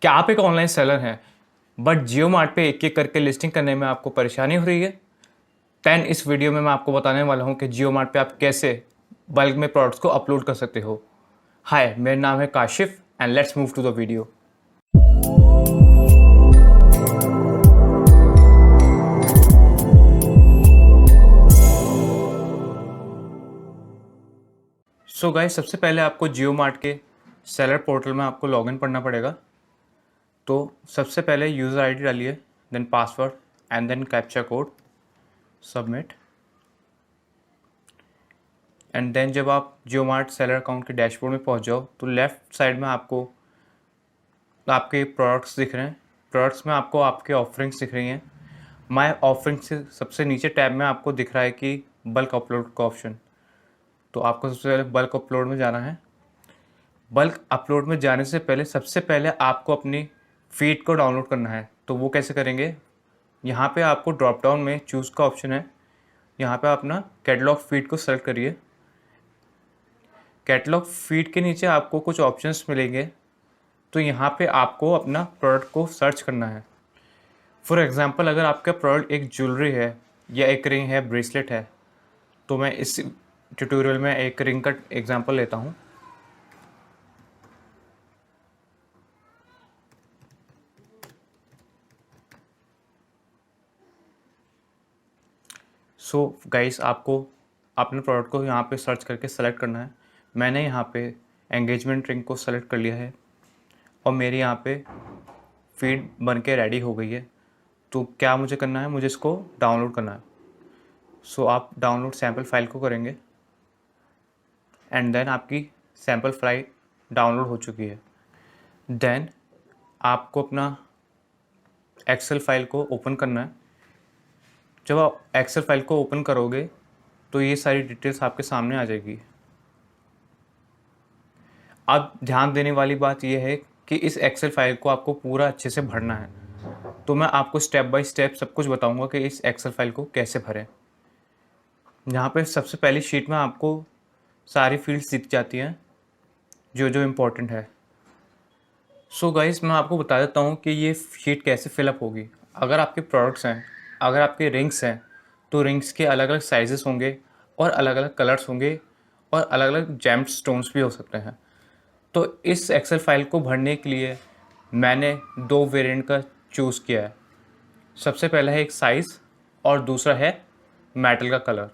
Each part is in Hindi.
क्या आप एक ऑनलाइन सेलर हैं बट जियो मार्ट पे एक एक करके लिस्टिंग करने में आपको परेशानी हो रही है? देन इस वीडियो में मैं आपको बताने वाला हूँ कि जियो मार्ट पे आप कैसे बल्क में प्रोडक्ट्स को अपलोड कर सकते हो। हाय, मेरा नाम है Kashif and let's move to the video. So guys, सबसे पहले आपको जियो मार्ट के सेलर पोर्टल में आपको लॉगिन करना पड़ेगा। तो सबसे पहले यूज़र आईडी डालिए, then password and then captcha code, submit. And then जब आप जियो मार्ट सेलर अकाउंट के डैशबोर्ड में पहुंच जाओ तो लेफ़्ट साइड में आपको आपके प्रोडक्ट्स दिख रहे हैं। प्रोडक्ट्स में आपको आपके ऑफरिंग्स दिख रही हैं। माय ऑफरिंग्स से सबसे नीचे टैब में आपको दिख रहा है कि बल्क अपलोड का ऑप्शन। तो आपको सबसे पहले बल्क अपलोड में जाना है। बल्क अपलोड में जाने से पहले सबसे पहले आपको अपनी फीड को डाउनलोड करना है। तो वो कैसे करेंगे? यहाँ पे आपको ड्रॉप डाउन में चूज़ का ऑप्शन है। यहाँ पे अपना कैटलॉग फीड को सेलेक्ट करिए। कैटलॉग फीड के नीचे आपको कुछ ऑप्शंस मिलेंगे। तो यहाँ पे आपको अपना प्रोडक्ट को सर्च करना है। फॉर एग्ज़ाम्पल, अगर आपका प्रोडक्ट एक ज्वेलरी है या एक रिंग है, ब्रेसलेट है, तो मैं इस ट्यूटोरियल में एक रिंग का एग्ज़ाम्पल लेता हूँ। सो गाइस, आपको अपने प्रोडक्ट को यहाँ पे सर्च करके सेलेक्ट करना है। मैंने यहाँ पे एंगेजमेंट रिंग को सेलेक्ट कर लिया है और मेरी यहाँ पे फीड बन के रेडी हो गई है। तो क्या मुझे करना है? मुझे इसको डाउनलोड करना है। सो आप डाउनलोड सैम्पल फाइल को करेंगे एंड देन आपकी सैम्पल फाइल डाउनलोड हो चुकी है। देन आपको अपना एक्सेल फाइल को ओपन करना है। जब आप एक्सेल फाइल को ओपन करोगे तो ये सारी डिटेल्स आपके सामने आ जाएगी। अब ध्यान देने वाली बात यह है कि इस एक्सेल फाइल को आपको पूरा अच्छे से भरना है। तो मैं आपको स्टेप बाय स्टेप सब कुछ बताऊंगा कि इस एक्सेल फाइल को कैसे भरें। यहाँ पे सबसे पहली शीट में आपको सारी फील्ड्स दिख जाती हैं जो जो इम्पोर्टेंट है। सो गाइस, मैं आपको बता देता हूँ कि ये शीट कैसे फिलअप होगी। अगर आपके प्रोडक्ट्स हैं, अगर आपके रिंग्स हैं, तो रिंग्स के अलग अलग साइजेस होंगे और अलग अलग कलर्स होंगे और अलग अलग जेम्ड स्टोन्स भी हो सकते हैं। तो इस एक्सेल फाइल को भरने के लिए मैंने दो वेरिएंट का चूज़ किया है। सबसे पहला है एक साइज़ और दूसरा है मेटल का कलर।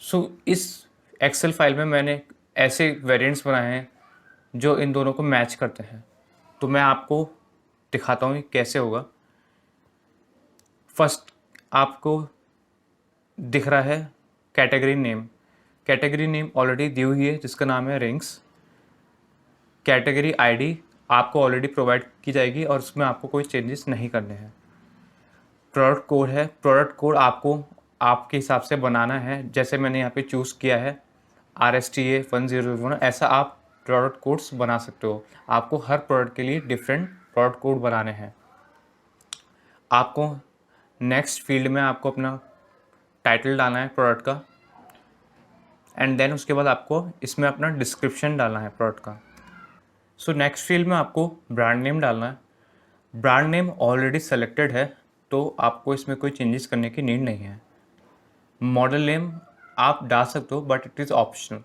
सो इस एक्सेल फाइल में मैंने ऐसे वेरिएंट्स बनाए हैं जो इन दोनों को मैच करते हैं। तो मैं आपको दिखाता हूँ ये कैसे होगा। फर्स्ट आपको दिख रहा है category name. Category name already दी हुई है जिसका नाम है रिंग्स। कैटेगरी आईडी आपको ऑलरेडी प्रोवाइड की जाएगी और उसमें आपको कोई चेंजेस नहीं करने हैं। प्रोडक्ट कोड है। प्रोडक्ट कोड आपको आपके हिसाब से बनाना है। जैसे मैंने यहाँ पे चूज़ किया है RSTA 1001, ऐसा आप प्रोडक्ट कोड्स बना सकते हो। आपको हर प्रोडक्ट के लिए डिफरेंट प्रोडक्ट कोड बनाने हैं। आपको नेक्स्ट फील्ड में आपको अपना टाइटल डालना है प्रोडक्ट का एंड देन उसके बाद आपको इसमें अपना डिस्क्रिप्शन डालना है प्रोडक्ट का। सो नेक्स्ट फील्ड में आपको ब्रांड नेम डालना है। ब्रांड नेम ऑलरेडी सेलेक्टेड है तो आपको इसमें कोई चेंजेस करने की नीड नहीं है। मॉडल नेम आप डाल सकते हो but it is optional.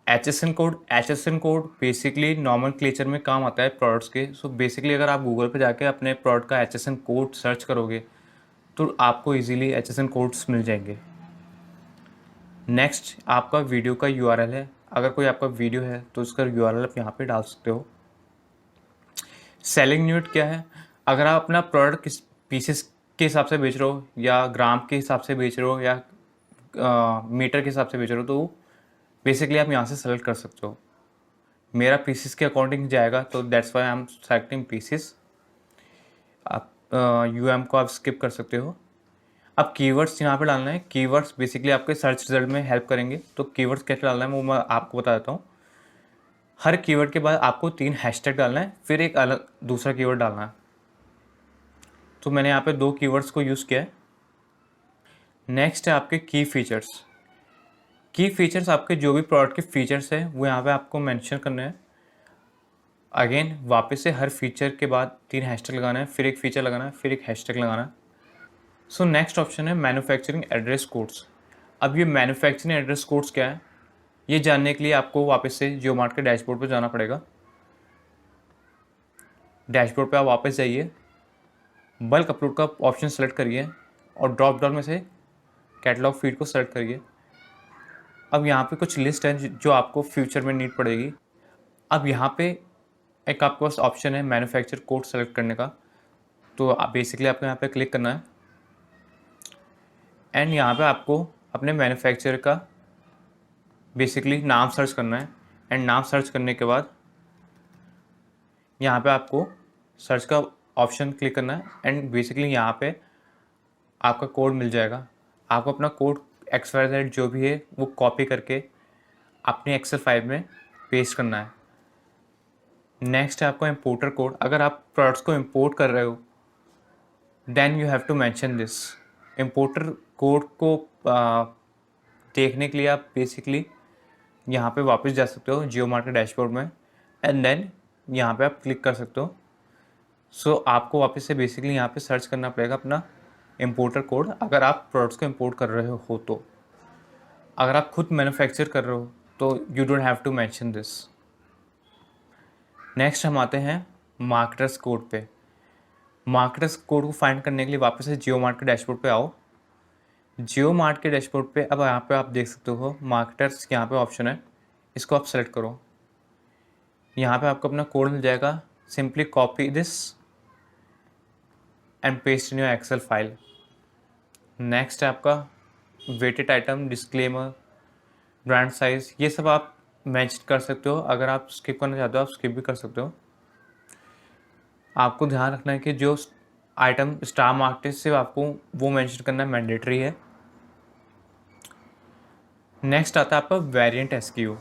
HSN code basically nomenclature में काम आता है प्रोडक्ट्स के। सो बेसिकली अगर आप गूगल पे जाके अपने प्रोडक्ट का HSN कोड सर्च करोगे तो आपको इजीली HSN कोड्स मिल जाएंगे। नेक्स्ट आपका वीडियो का URL है। अगर कोई आपका वीडियो है तो उसका URL आप यहाँ पे डाल सकते हो। सेलिंग यूनिट क्या है? अगर आप अपना प्रोडक्ट किस पीसेस के हिसाब से बेच रहे हो या ग्राम के हिसाब से बेच रहे हो या मीटर के हिसाब से बेच रहे हो तो बेसिकली आप यहाँ से सेलेक्ट कर सकते हो। मेरा पीसेस के अकॉर्डिंग जाएगा तो that's why I am selecting pieces. आप UM को आप स्किप कर सकते हो। अब कीवर्ड्स यहाँ पे डालना है। कीवर्ड्स बेसिकली आपके सर्च रिजल्ट में हेल्प करेंगे। तो कीवर्ड्स कैसे डालना है वो मैं आपको बता देता हूँ। हर कीवर्ड के बाद आपको 3 हैशटैग डालना है, फिर एक अलग दूसरा कीवर्ड डालना है। तो मैंने यहाँ पे 2 कीवर्ड्स को यूज़ किया है। नेक्स्ट है आपके की फीचर्स। की फीचर्स आपके जो भी प्रोडक्ट के फीचर्स हैं वो यहाँ पे आपको मेंशन करने हैं। अगेन वापस से हर फीचर के बाद 3 हैशटैग लगाना है, फिर एक फीचर लगाना है, फिर एक हैशटैग लगाना है। सो नेक्स्ट ऑप्शन है मैन्युफैक्चरिंग एड्रेस कोड्स। अब ये मैन्युफैक्चरिंग एड्रेस कोड्स क्या है, ये जानने के लिए आपको वापस से जियोमार्ट के डैशबोर्ड पर जाना पड़ेगा। डैशबोर्ड पे आप वापस जाइए, बल्क अपलोड का ऑप्शन सेलेक्ट करिए और ड्रॉप डाउन में से कैटलॉग फीड को सेलेक्ट करिए। अब यहाँ पे कुछ लिस्ट है जो आपको फ्यूचर में नीड पड़ेगी। अब यहाँ पे एक आपके पास ऑप्शन है मैन्युफैक्चर कोड सेलेक्ट करने का, तो बेसिकली आपको यहाँ पे क्लिक करना है एंड यहाँ पे आपको अपने मैन्युफैक्चरर का बेसिकली नाम सर्च करना है एंड नाम सर्च करने के बाद यहाँ पे आपको सर्च का ऑप्शन क्लिक करना है एंड बेसिकली यहाँ पे आपका कोड मिल जाएगा। आपको अपना कोड XYZ जो भी है वो कॉपी करके अपने एक्सेल फाइल में पेस्ट करना है। नेक्स्ट है आपका इम्पोर्टर कोड। अगर आप प्रोडक्ट्स को इम्पोर्ट कर रहे हो then you have to mention this. Importer code को देखने के लिए आप बेसिकली यहाँ पे वापस जा सकते हो जियोमार्ट के डैशबोर्ड में एंड देन यहाँ पे आप क्लिक कर सकते हो। सो आपको वापस से बेसिकली यहाँ पे सर्च करना पड़ेगा अपना इम्पोर्टर कोड अगर आप प्रोडक्ट्स को इम्पोर्ट कर रहे हो तो। अगर आप खुद मैन्युफैक्चर कर रहे हो तो you don't have to mention this. Next हम आते हैं मार्केटर्स कोड पे। मार्केटर्स कोड को फाइंड करने के लिए वापस से जियोमार्ट के डैशबोर्ड पे आओ। जियोमार्ट के डैशबोर्ड पे अब यहाँ पे आप देख सकते हो मार्केटर्स, यहाँ पे ऑप्शन है, इसको आप सेलेक्ट करो। यहाँ पे आपको अपना कोड मिल जाएगा। Simply copy this and paste in your excel file. Next है आपका weighted item, disclaimer, brand size, ये सब आप मेंशन कर सकते हो। अगर आप स्किप करना चाहते हो आप स्किप भी कर सकते हो। आपको ध्यान रखना है कि जो आइटम स्टार मार्केट से आपको वो मेंशन करना मैंडेटरी है। नेक्स्ट आता है आपका वेरिएंट SKU।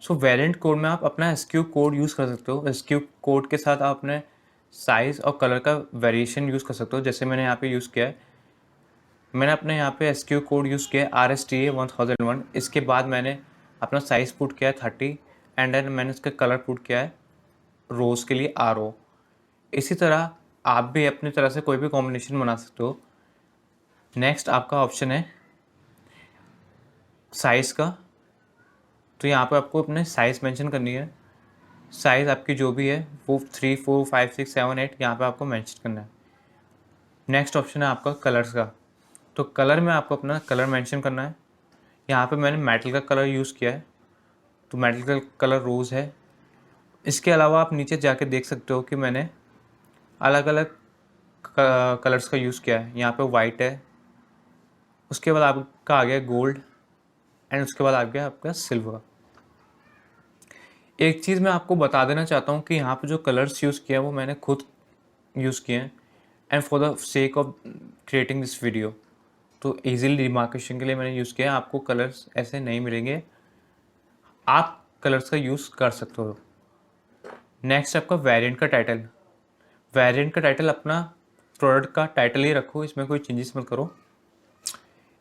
सो वेरिएंट कोड में आप अपना SKU कोड यूज़ कर सकते हो। SKU कोड के साथ आप अपने साइज़ और कलर का वेरिएशन यूज़ कर सकते हो। जैसे मैंने यहाँ पे यूज़ किया है, मैंने अपने यहाँ पे SKU कोड यूज़ किया है RSTA 1001। इसके बाद मैंने अपना साइज़ पुट किया है 30 एंड देन मैंने इसका कलर पुट किया है रोज़ के लिए RO। इसी तरह आप भी अपनी तरह से कोई भी कॉम्बिनेशन बना सकते हो। नेक्स्ट आपका ऑप्शन है साइज़ का। तो यहाँ पे आपको अपने साइज़ मेंशन करनी है। साइज़ आपकी जो भी है वो 3, 4, 5, 6, 7, 8 यहाँ पे आपको मेंशन करना है। नेक्स्ट ऑप्शन है आपका कलर्स का। तो कलर में आपको अपना कलर मेंशन करना है। यहाँ पे मैंने मेटल का कलर यूज़ किया है, तो मेटल का कलर रोज़ है। इसके अलावा आप नीचे जाके देख सकते हो कि मैंने अलग अलग कलर्स का यूज़ किया है। यहाँ पे वाइट है, उसके बाद आपका आ गया गोल्ड एंड उसके बाद आ गया आपका सिल्वर। एक चीज़ मैं आपको बता देना चाहता हूँ कि यहाँ पे जो कलर्स यूज़ किया है वो मैंने खुद यूज़ किए हैं and for the sake of creating this video, तो इजीली डिमार्केशन के लिए मैंने यूज़ किया है। आपको कलर्स ऐसे नहीं मिलेंगे, आप कलर्स का यूज़ कर सकते हो। नेक्स्ट आपका वेरिएंट का टाइटल। वेरिएंट का टाइटल अपना प्रोडक्ट का टाइटल ही रखो, इसमें कोई चेंजेस मत करो।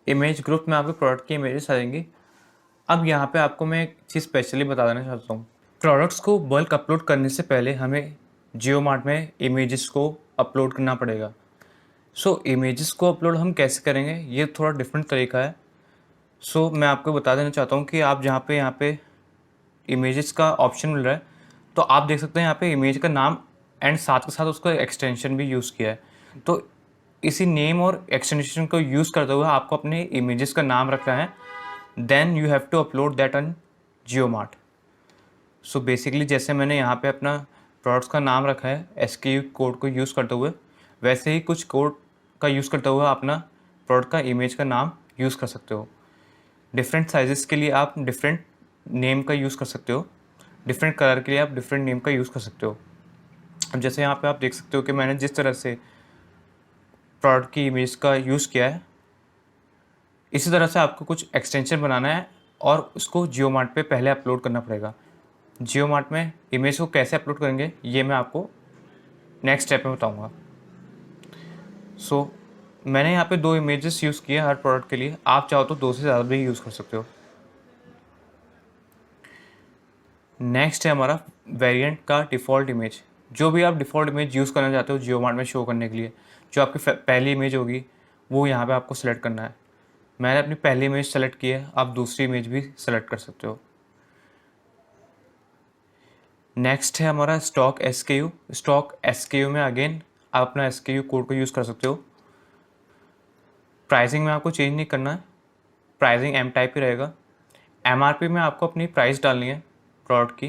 इमेज ग्रुप में आपके प्रोडक्ट की इमेजेस आ जाएंगी। अब यहाँ पे आपको मैं एक चीज़ स्पेशली बता देना चाहता हूँ। प्रोडक्ट्स को बल्क अपलोड करने से पहले हमें जियोमार्ट में इमेजेस को अपलोड करना पड़ेगा। सो इमेजेस को अपलोड हम कैसे करेंगे, ये थोड़ा डिफरेंट तरीका है। सो मैं आपको बता देना चाहता हूँ कि आप जहाँ पे यहाँ पे इमेजेस का ऑप्शन मिल रहा है, तो आप देख सकते हैं यहाँ पे इमेज का नाम एंड साथ के साथ उसका एक्सटेंशन भी यूज़ किया है। तो इसी नेम और एक्सटेंशन को यूज़ करते हुए आपको अपने इमेजेस का नाम रखना है। Then you have to upload that on JioMart. So basically जैसे मैंने यहाँ पे अपना प्रोडक्ट्स का नाम रखा है SKU कोड को यूज़ करते हुए, वैसे ही कुछ कोड का यूज़ करते हुए अपना प्रोडक्ट का इमेज का नाम यूज़ कर सकते हो। डिफरेंट साइजेस के लिए आप डिफरेंट नेम का यूज़ कर सकते हो, डिफरेंट कलर के लिए आप डिफरेंट नेम का यूज़ कर सकते हो। अब जैसे यहाँ पे आप देख सकते हो कि मैंने जिस तरह से प्रोडक्ट की इमेज का यूज़ किया है, इसी तरह से आपको कुछ एक्सटेंशन बनाना है और उसको जियोमार्ट पे पहले अपलोड करना पड़ेगा। जियोमार्ट में इमेज को कैसे अपलोड करेंगे ये मैं आपको नेक्स्ट स्टेप में बताऊंगा। सो मैंने यहाँ पे 2 इमेजेस यूज़ किए हर प्रोडक्ट के लिए, आप चाहो तो 2 से ज़्यादा भी यूज़ कर सकते हो। नेक्स्ट है हमारा वेरिएंट का डिफ़ॉल्ट इमेज। जो भी आप डिफ़ॉल्ट इमेज यूज़ करना चाहते हो जियो मार्ट में शो करने के लिए, जो आपकी पहली इमेज होगी वो यहाँ पे आपको सेलेक्ट करना है। मैंने अपनी पहली इमेज सेलेक्ट की है, आप दूसरी इमेज भी सेलेक्ट कर सकते हो। नेक्स्ट है हमारा स्टॉक SKU। स्टॉक SKU में अगेन आप अपना SKU कोड को यूज़ कर सकते हो। प्राइसिंग में आपको चेंज नहीं करना है, प्राइसिंग M टाइप ही रहेगा। MRP में आपको अपनी प्राइस डालनी है प्रोडक्ट की,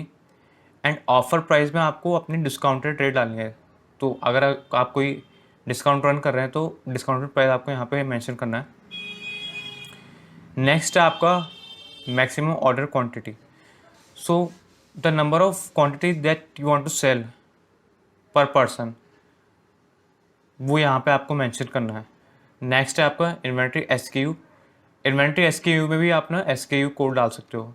एंड ऑफर प्राइस में आपको अपनी डिस्काउंटेड रेट डालनी है। तो अगर आप कोई डिस्काउंट रन कर रहे हैं तो डिस्काउंटेड प्राइस आपको यहाँ पे मेंशन करना है। नेक्स्ट है आपका maximum order quantity. So the number of quantity that you want to sell per person, वो यहाँ पे आपको मेंशन करना है। नेक्स्ट है आपका इन्वेंट्री SKU। इन्वेंट्री SKU में भी आप ना SKU कोड डाल सकते हो।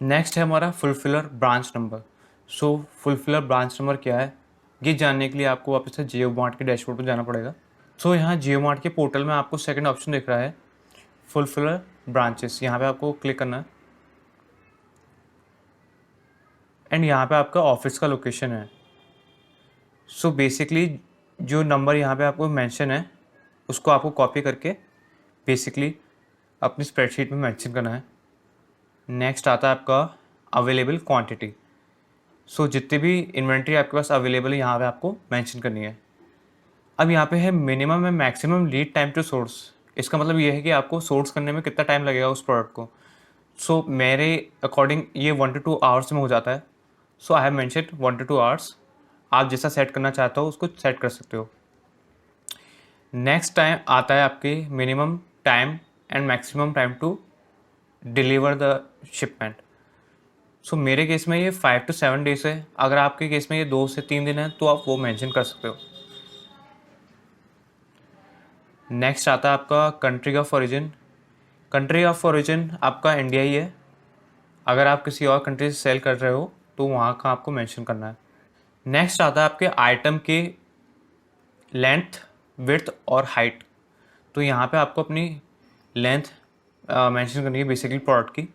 नेक्स्ट है हमारा फुलफिलर ब्रांच नंबर। सो फुलफिलर ब्रांच नंबर क्या है, ये जानने के लिए आपको वापस से जियो मार्ट के डैशबोर्ड पर जाना पड़ेगा। सो यहाँ जियो मार्ट के पोर्टल में आपको सेकंड ऑप्शन दिख रहा है फुलफिलर ब्रांचेस, यहाँ पे आपको क्लिक करना है एंड यहाँ पे आपका ऑफिस का लोकेशन है। सो बेसिकली जो नंबर यहाँ पे आपको मेंशन है उसको आपको कॉपी करके बेसिकली अपनी स्प्रेडशीट में मेंशन करना है। नेक्स्ट आता है आपका अवेलेबल क्वांटिटी। सो जितनी भी इन्वेंट्री आपके पास अवेलेबल है यहाँ पे आपको मेंशन करनी है। अब यहाँ पे है minimum and maximum lead time to source. इसका मतलब ये है कि आपको सोर्स करने में कितना टाइम लगेगा उस प्रोडक्ट को। सो मेरे अकॉर्डिंग ये 1 to 2 आवर्स में हो जाता है। So I have mentioned 1 to 2 hours. आप जैसा सेट करना चाहते हो उसको सेट कर सकते हो। नेक्स्ट टाइम आता है आपके minimum time and maximum time to deliver the shipment. So मेरे केस में ये 5 to 7 डेज है। अगर आपके केस में ये 2 से 3 दिन है तो आप वो मेंशन कर सकते हो। नेक्स्ट आता है आपका country of origin. Country of origin आपका इंडिया ही है। अगर आप किसी और कंट्री से सेल कर रहे हो तो वहाँ का आपको मेंशन करना है। नेक्स्ट आता है आपके आइटम की लेंथ, विड्थ और हाइट। तो यहाँ पे आपको अपनी लेंथ मेंशन करनी है बेसिकली प्रोडक्ट की।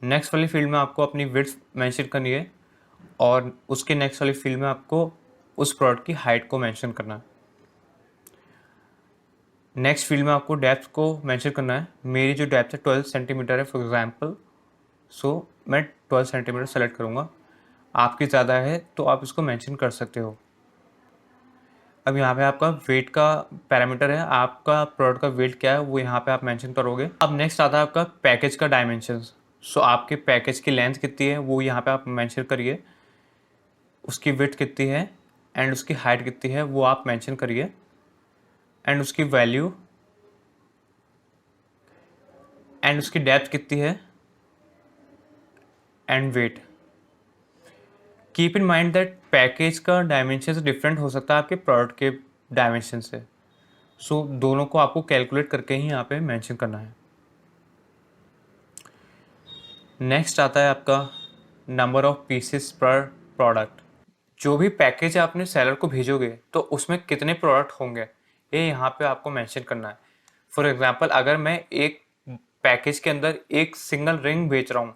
नेक्स्ट वाली फील्ड में आपको अपनी विड्थ मेंशन करनी है और उसके नेक्स्ट वाली फील्ड में आपको उस प्रोडक्ट की हाइट को मेंशन करना है। नेक्स्ट फील्ड में आपको डेप्थ को मेंशन करना है। मेरी जो डेप्थ है 12 सेंटीमीटर है फॉर एग्जांपल। सो मैं 12 सेंटीमीटर सेलेक्ट करूँगा। आपकी ज़्यादा है तो आप इसको मेंशन कर सकते हो। अब यहाँ पे आपका वेट का पैरामीटर है, आपका प्रोडक्ट का वेट क्या है वो यहाँ पे आप मेंशन करोगे। अब नेक्स्ट आता है आपका पैकेज का डायमेंशंस। सो आपके पैकेज की लेंथ कितनी है वो यहाँ पे आप मेंशन करिए, उसकी विड्थ कितनी है एंड उसकी हाइट कितनी है वो आप मेंशन करिए, एंड उसकी वैल्यू एंड उसकी डेप्थ कितनी है and weight. Keep in mind that package का डायमेंशन डिफरेंट हो सकता है आपके प्रोडक्ट के डायमेंशन से। सो दोनों को आपको कैलकुलेट करके ही यहाँ पे मेंशन करना है। नेक्स्ट आता है आपका नंबर ऑफ पीसेस पर प्रोडक्ट। जो भी पैकेज आपने सेलर को भेजोगे तो उसमें कितने प्रोडक्ट होंगे ये यहाँ पे आपको मेंशन करना है। फॉर एग्जांपल अगर मैं एक पैकेज के अंदर एक सिंगल रिंग बेच रहा हूँ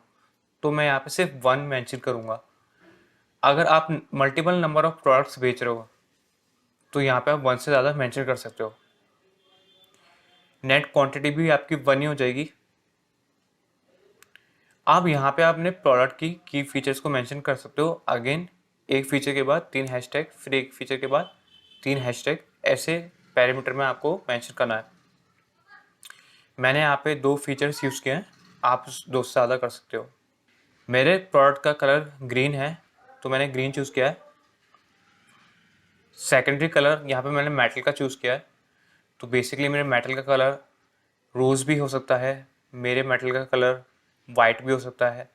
तो मैं यहाँ पे सिर्फ 1 मेंशन करूँगा। अगर आप मल्टीपल नंबर ऑफ प्रोडक्ट्स बेच रहे हो तो यहाँ पे आप 1 से ज़्यादा मेंशन कर सकते हो। नेट क्वांटिटी भी आपकी 1 ही हो जाएगी। आप यहाँ पे अपने प्रोडक्ट की फीचर्स को मेंशन कर सकते हो। अगेन एक फीचर के बाद 3 हैशटैग, फिर एक फीचर के बाद 3 हैशटैग, ऐसे पैरामीटर में आपको मेंशन करना है। मैंने यहाँ पे 2 फीचर्स यूज़ किए हैं, आप 2 से ज़्यादा कर सकते हो। मेरे प्रोडक्ट का कलर ग्रीन है तो मैंने ग्रीन चूज़ किया है। सेकेंडरी कलर यहाँ पे मैंने मेटल का चूज़ किया है। तो बेसिकली मेरे मेटल का कलर रोज़ भी हो सकता है, मेरे मेटल का कलर वाइट भी हो सकता है,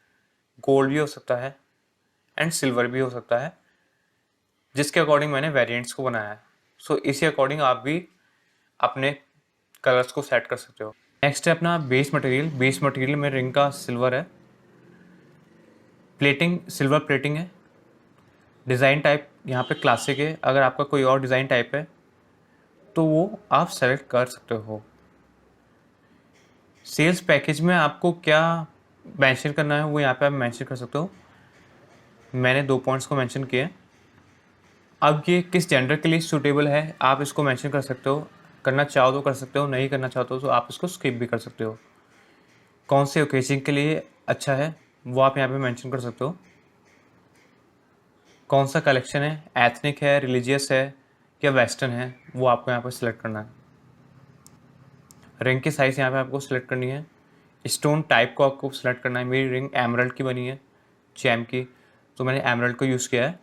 गोल्ड भी हो सकता है एंड सिल्वर भी हो सकता है, जिसके अकॉर्डिंग मैंने वेरिएंट्स को बनाया है। सो इसी अकॉर्डिंग आप भी अपने कलर्स को सेट कर सकते हो। नेक्स्ट है अपना बेस मटेरियल। बेस मटेरियल में रिंग का सिल्वर है, प्लेटिंग सिल्वर प्लेटिंग है, डिज़ाइन टाइप यहाँ पे क्लासिक है। अगर आपका कोई और डिज़ाइन टाइप है तो वो आप सेलेक्ट कर सकते हो। सेल्स पैकेज में आपको क्या मेंशन करना है वो यहाँ पे आप मेंशन कर सकते हो। मैंने 2 पॉइंट्स को मेंशन किए। अब ये किस जेंडर के लिए सूटेबल है आप इसको मेंशन कर सकते हो, करना चाहो तो कर सकते हो, नहीं करना चाहते हो तो आप इसको स्किप भी कर सकते हो। कौन से ओकेजन के लिए अच्छा है वो आप यहाँ पे मेंशन कर सकते हो। कौन सा कलेक्शन है, एथनिक है, रिलीजियस है या वेस्टर्न है, वो आपको यहाँ पर सिलेक्ट करना है। रिंग की साइज़ यहाँ पे आपको सिलेक्ट करनी है। स्टोन टाइप को आपको सिलेक्ट करना है। मेरी रिंग एमरल्ड की बनी है, जैम की, तो मैंने एमरल्ड को यूज़ किया है।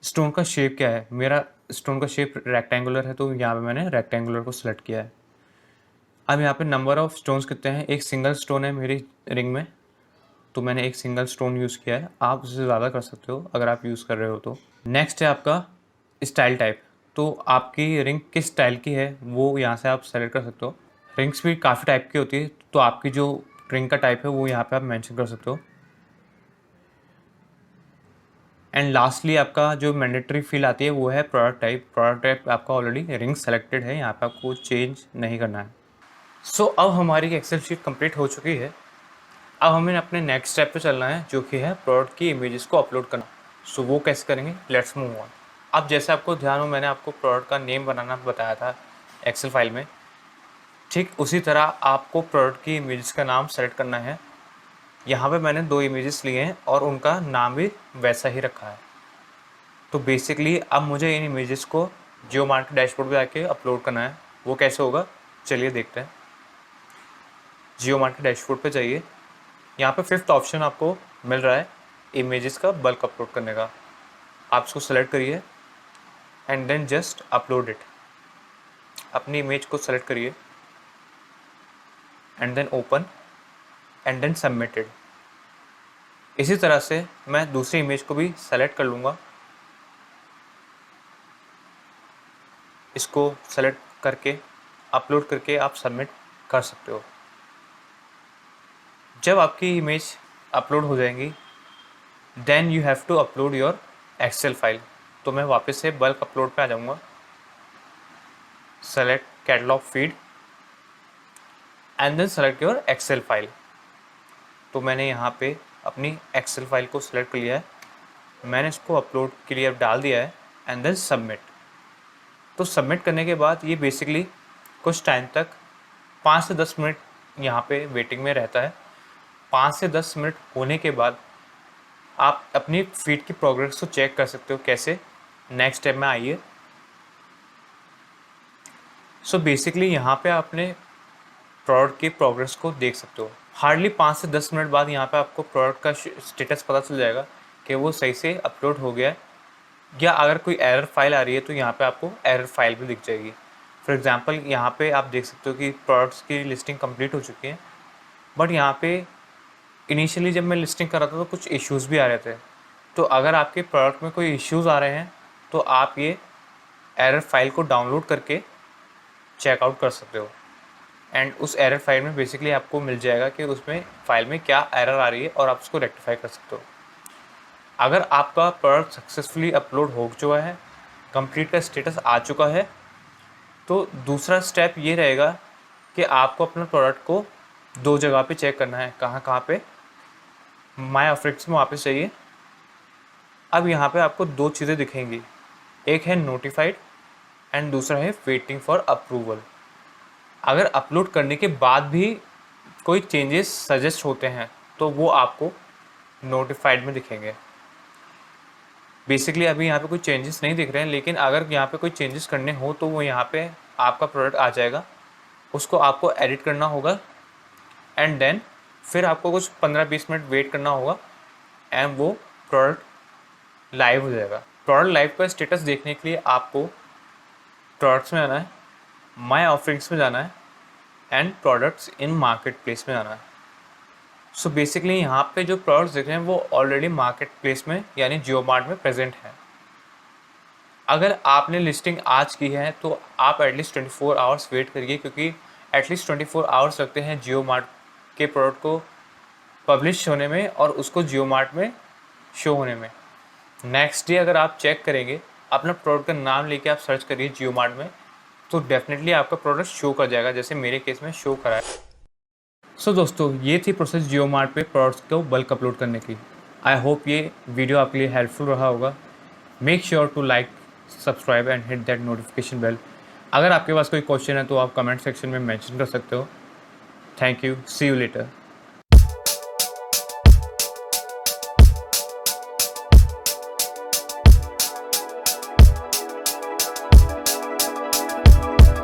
स्टोन का शेप क्या है, मेरा स्टोन का शेप रेक्टेंगुलर है, तो यहाँ पे मैंने रेक्टेंगुलर को सिलेक्ट किया है। अब यहाँ पे नंबर ऑफ़ स्टोन्स कितने हैं, एक सिंगल स्टोन है मेरी रिंग में, तो मैंने एक सिंगल स्टोन यूज़ किया है। आप उससे ज़्यादा कर सकते हो अगर आप यूज़ कर रहे हो तो। नेक्स्ट है आपका स्टाइल टाइप, तो आपकी रिंग किस स्टाइल की है वो यहाँ से आप सेलेक्ट कर सकते हो। रिंग्स भी काफ़ी टाइप की होती है, तो आपकी जो रिंग का टाइप है वो यहाँ पे आप मेंशन कर सकते हो। एंड लास्टली आपका जो मैंडेटरी फील आती है वो है प्रोडक्ट टाइप। प्रोडक्ट टाइप आपका ऑलरेडी रिंग सेलेक्टेड है, यहाँ पे आपको चेंज नहीं करना है। सो अब हमारी एक्सेल शीट कंप्लीट हो चुकी है। अब हमें अपने नेक्स्ट स्टेप पे चलना है, जो कि है प्रोडक्ट की इमेजेस को अपलोड करना। सो वो कैसे करेंगे, लेट्स मूव ऑन। अब जैसे आपको ध्यान हो, मैंने आपको प्रोडक्ट का नेम बनाना बताया था एक्सेल फाइल में, ठीक उसी तरह आपको प्रोडक्ट की इमेजेस का नाम सेलेक्ट करना है। यहाँ पे मैंने 2 इमेजेस लिए हैं और उनका नाम भी वैसा ही रखा है। तो बेसिकली अब मुझे इन इमेजेस को जियोमार्ट के डैशबोर्ड पे आके अपलोड करना है। वो कैसे होगा, चलिए देखते हैं। जियोमार्ट के डैशबोर्ड पे जाइए, यहाँ पे 5th ऑप्शन आपको मिल रहा है इमेजेस का बल्क अपलोड करने का। आप इसको सेलेक्ट करिए and then just upload it. अपनी इमेज को सेलेक्ट करिए and then open and then submitted. इसी तरह से मैं दूसरी इमेज को भी सेलेक्ट कर लूँगा। इसको सेलेक्ट करके अपलोड करके आप सबमिट कर सकते हो। जब आपकी इमेज अपलोड हो जाएंगी then you have to upload your excel file. तो मैं वापस से बल्क अपलोड पे आ जाऊँगा। Select catalogue feed and then select your excel file. तो मैंने यहाँ पे अपनी एक्सेल फाइल को सिलेक्ट कर लिया है, मैंने इसको अपलोड के लिए अब डाल दिया है एंड देन सबमिट। तो सबमिट करने के बाद ये बेसिकली कुछ टाइम तक 5 से 10 मिनट यहाँ पे वेटिंग में रहता है। 5 से 10 मिनट होने के बाद आप अपनी फीड की प्रोग्रेस को चेक कर सकते हो। कैसे, नेक्स्ट स्टेप में आइए। सो बेसिकली यहाँ पे आपने प्रोडक्ट की प्रोग्रेस को देख सकते हो। हार्डली 5 से 10 मिनट बाद यहाँ पे आपको प्रोडक्ट का स्टेटस पता चल जाएगा कि वो सही से अपलोड हो गया है, या अगर कोई एरर फाइल आ रही है तो यहाँ पे आपको एरर फाइल भी दिख जाएगी। फॉर एग्जांपल यहाँ पे आप देख सकते हो कि प्रोडक्ट्स की लिस्टिंग कंप्लीट हो चुकी है, बट यहाँ पे इनिशियली जब मैं लिस्टिंग कर रहा था तो कुछ इश्यूज़ भी आ रहे थे। तो अगर आपके प्रोडक्ट में कोई इश्यूज़ आ रहे हैं तो आप ये एरर फाइल को डाउनलोड करके चेकआउट कर सकते हो। एंड उस एरर फाइल में बेसिकली आपको मिल जाएगा कि उसमें फाइल में क्या एरर आ रही है और आप उसको रेक्टिफाई कर सकते हो। अगर आपका प्रोडक्ट सक्सेसफुली अपलोड हो चुका है, कंप्लीट का स्टेटस आ चुका है, तो दूसरा स्टेप ये रहेगा कि आपको अपने प्रोडक्ट को 2 जगह पे चेक करना है। कहाँ पे, माय ऑफरिंग्स में वापस जाइए। अब यहाँ पे आपको 2 चीज़ें दिखेंगी, एक है नोटिफाइड एंड दूसरा है वेटिंग फॉर अप्रूवल। अगर अपलोड करने के बाद भी कोई चेंजेस सजेस्ट होते हैं तो वो आपको नोटिफाइड में दिखेंगे। बेसिकली अभी यहाँ पे कोई चेंजेस नहीं दिख रहे हैं, लेकिन अगर यहाँ पे कोई चेंजेस करने हो तो वो यहाँ पे आपका प्रोडक्ट आ जाएगा, उसको आपको एडिट करना होगा एंड देन फिर आपको कुछ 15-20 मिनट वेट करना होगा एंड वो प्रोडक्ट लाइव हो जाएगा। प्रोडक्ट लाइव का स्टेटस देखने के लिए आपको प्रोडक्ट्स में आना है, माय ऑफरिंग्स में जाना है and products in market place में जाना है। सो बेसिकली यहाँ पे जो प्रोडक्ट्स दिख रहे हैं वो ऑलरेडी मार्केट प्लेस में यानी जियोमार्ट में प्रेजेंट है। अगर आपने लिस्टिंग आज की है तो आप एटलीस्ट 24 आवर्स वेट करिए, क्योंकि एटलीस्ट 24 आवर्स लगते हैं जियोमार्ट के प्रोडक्ट को पब्लिश होने में और उसको जियोमार्ट में शो होने में। नेक्स्ट डे अगर आप चेक करेंगे, अपना प्रोडक्ट का नाम लेके आप सर्च करिए जियोमार्ट में, तो डेफिनेटली आपका प्रोडक्ट शो कर जाएगा, जैसे मेरे केस में शो करा है। सो दोस्तों, ये थी प्रोसेस जियोमार्ट पे प्रोडक्ट्स को बल्क अपलोड करने की। आई होप ये वीडियो आपके लिए हेल्पफुल रहा होगा। Make sure to like, subscribe and hit that notification bell. अगर आपके पास कोई क्वेश्चन है तो आप कमेंट सेक्शन में मेंशन कर सकते हो। Thank you, see you letter.